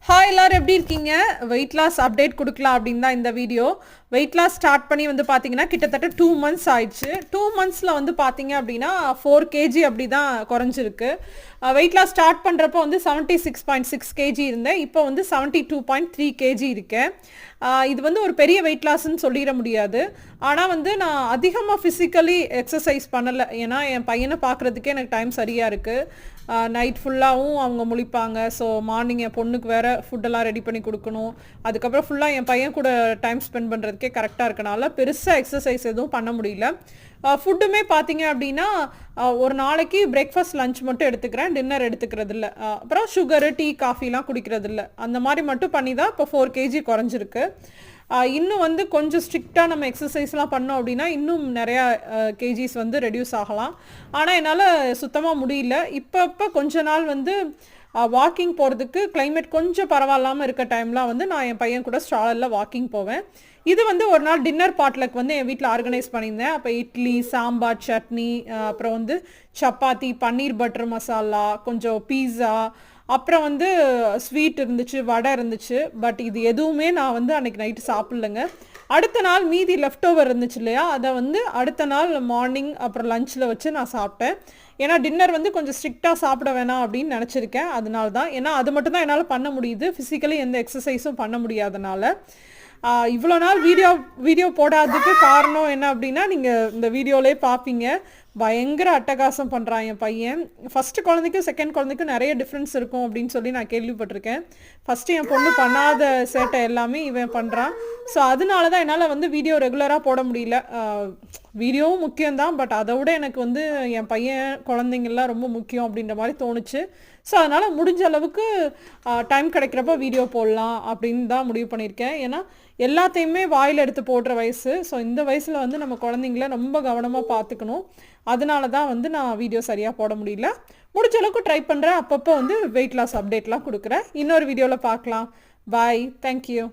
Hi எல்லாரும் எப்படி இருக்கீங்க? வெயிட் லாஸ் அப்டேட் கொடுக்கலாம் அப்படின்னு தான் இந்த வீடியோ. வெயிட் லாஸ் ஸ்டார்ட் பண்ணி வந்து பார்த்தீங்கன்னா கிட்டத்தட்ட 2 months ஆயிடுச்சு. 2 monthsல வந்து பார்த்தீங்க அப்படின்னா 4 kg அப்படி தான் குறைஞ்சிருக்கு. வெயிட் லாஸ் ஸ்டார்ட் பண்ணுறப்போ வந்து 76.6 kg இருந்தேன். இப்போ வந்து 72.3 kg இருக்கேன். இது வந்து ஒரு பெரிய வெயிட் லாஸ்ன்னு சொல்லிட முடியாது. ஆனால் வந்து நான் அதிகமாக ஃபிசிக்கலி எக்ஸசைஸ் பண்ணலை. ஏன்னா என் பையனை பார்க்குறதுக்கே எனக்கு டைம் சரியாக இருக்குது. நைட் ஃபுல்லாகவும் அவங்க முழிப்பாங்க. ஸோ மார்னிங் என் பொண்ணுக்கு வேறு ஃபுட்டெல்லாம் ரெடி பண்ணி கொடுக்கணும். அதுக்கப்புறம் ஃபுல்லாக என் பையன் கூட டைம் ஸ்பெண்ட் பண்ணுறதுக்கே கரெக்டாக இருக்கனால பெருசாக எக்ஸசைஸ் எதுவும் பண்ண முடியல. ஃபுட்டுமே பார்த்தீங்க அப்படின்னா ஒரு நாளைக்கு பிரேக்ஃபாஸ்ட் லஞ்ச் மட்டும் எடுத்துக்கிறேன், டின்னர் எடுத்துக்கிறது இல்லை. அப்புறம் சுகரு டீ காஃபிலாம் குடிக்கிறது இல்லை. அந்த மாதிரி மட்டும் பண்ணி தான் இப்போ 4 kg குறைஞ்சிருக்கு. இன்னும் வந்து கொஞ்சம் ஸ்ட்ரிக்டாக நம்ம எக்ஸசைஸ்லாம் பண்ணோம் அப்படின்னா இன்னும் நிறையா கேஜிஸ் வந்து ரெடியூஸ் ஆகலாம். ஆனால் என்னால் சுத்தமாக முடியல. இப்போ கொஞ்ச நாள் வந்து வாக்கிங் போகிறதுக்கு கிளைமேட் கொஞ்சம் பரவாயில்லாமல் இருக்க டைம்லாம் வந்து நான் என் பையன் கூட ஸ்ட்ராலரில் வாக்கிங் போவேன். இது வந்து ஒரு நாள் டின்னர் பாட்லக் வந்து என் வீட்டில் ஆர்கனைஸ் பண்ணியிருந்தேன். அப்போ இட்லி, சாம்பார், சட்னி, அப்புறம் வந்து சப்பாத்தி, பன்னீர் பட்டர் மசாலா, கொஞ்சம் பீஸா, அப்புறம் வந்து ஸ்வீட் இருந்துச்சு, வடை இருந்துச்சு. பட் இது எதுவுமே நான் வந்து அன்றைக்கி நைட்டு சாப்பிட்லைங்க. அடுத்த நாள் மீதி லெஃப்ட் ஓவர் இருந்துச்சு இல்லையா, அதை வந்து அடுத்த நாள் மார்னிங் அப்புறம் லஞ்சில் வச்சு நான் சாப்பிட்டேன். ஏன்னா டின்னர் வந்து கொஞ்சம் ஸ்ட்ரிக்டாக சாப்பிட வேணாம் அப்படின்னு நினச்சிருக்கேன். அதனால தான், ஏன்னா அது மட்டும் தான் என்னால் பண்ண முடியுது. ஃபிசிக்கலி எந்த எக்ஸசைஸும் பண்ண முடியாதனால. இவ்வளோ நாள் வீடியோ போடாததுக்கு காரணம் என்ன அப்படின்னா நீங்கள் இந்த வீடியோலேயே பார்ப்பீங்க. பயங்கர அட்டகாசம் பண்ணுறான் என் பையன். ஃபஸ்ட்டு குழந்தைக்கும் செகண்ட் குழந்தைக்கும் நிறைய டிஃப்ரென்ஸ் இருக்கும் அப்படின்னு சொல்லி நான் கேள்விப்பட்டிருக்கேன். ஃபஸ்ட்டு என் பொண்ணு பண்ணாத சேட்டை எல்லாமே இவன் பண்ணுறான். ஸோ அதனால தான் என்னால் வந்து வீடியோ ரெகுலராக போட முடியல. வீடியோவும் முக்கியம்தான், பட் அதை விட எனக்கு வந்து என் பையன் குழந்தைங்கள்லாம் ரொம்ப முக்கியம் அப்படின்ற மாதிரி தோணுச்சு. ஸோ அதனால் முடிஞ்ச அளவுக்கு டைம் கிடைக்கிறப்ப வீடியோ போடலாம் அப்படின்னு தான் முடிவு பண்ணியிருக்கேன். ஏன்னா எல்லாத்தையுமே வாயில் எடுத்து போடுற வயசு. ஸோ இந்த வயசில் வந்து நம்ம குழந்தைங்கள ரொம்ப கவனமாக பார்த்துக்கணும். அதனால தான் வந்து நான் வீடியோ சரியாக போட முடியல. முடிஞ்ச அளவுக்கு ட்ரை பண்ணுறேன். அப்பப்போ வந்து வெயிட் லாஸ் அப்டேட்லாம் கொடுக்குறேன். இன்னொரு வீடியோவில் பார்க்கலாம். பாய். தேங்க்யூ.